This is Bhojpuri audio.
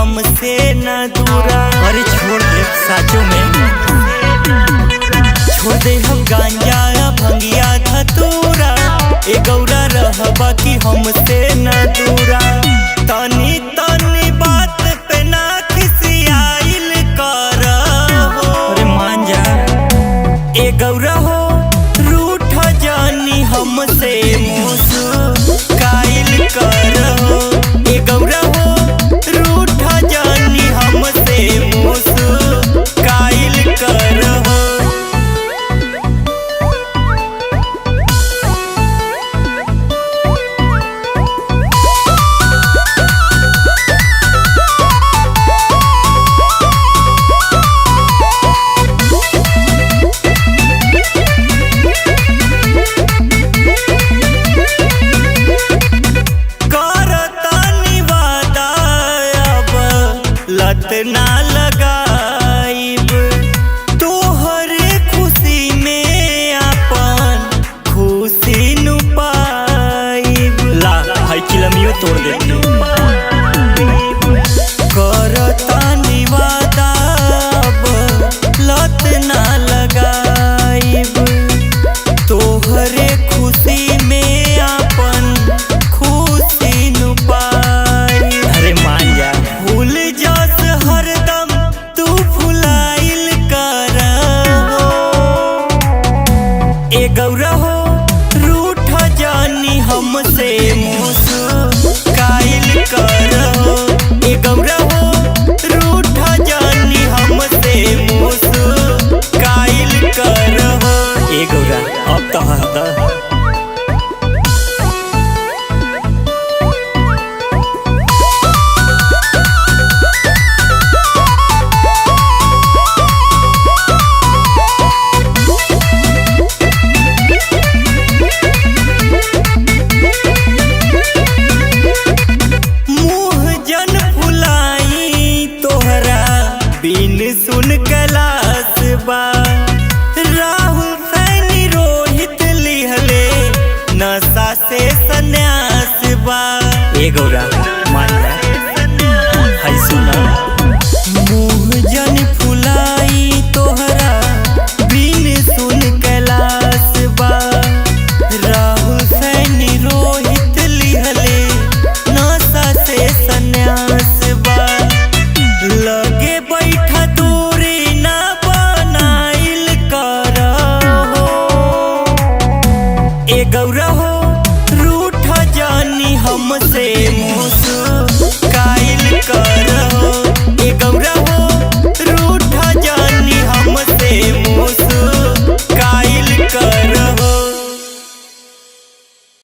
हमसे न दूरा। अरे छोड़ दे साचों में, छोड़ दे हम गांजा भंगिया धतूरा। ए गौरा रहबा कि हमसे न दूरा। तनी तनी बात पे ना खिसियाइल कर हो। अरे मान जा ए गौरा हो, रूठ जानी हमसे मुस्काइल कर हो। ए गौरा हो, रूठ जानी हमसे मुस्काइल कर हो। लत ना लगाइब तोहरे खुशी में अपन खुशी नु पाइब। ला हाय चिलमियो तोड़ देती करता निवादा। लत ना लगाइब तोहरे खुशी में अपन खुशी नु पाइब। अरे मान जा, भूल जस हरदम तू फुलाइल कर हो। ए गौरा हो, रूठ जानी हमसे मुस्काइल कर हो। ए गौरा हो, रूठ जानी हमसे मुस्काइल कर हो। ए गौरा अब तो हंसदा। बिन सुन कैलाश बा राहुल सैनी रोहित लिहले नशा से सन्यास बा। ए गौरा मान जा, हाय सुना मुँह जन फुलाई तोहरा बिन सुन कैलाश बा। राहुल सैनी रोहित लिहले नशा से सन्यास बा। लगे बैठा दूरी ना बनाइल कर हो। ए गौरा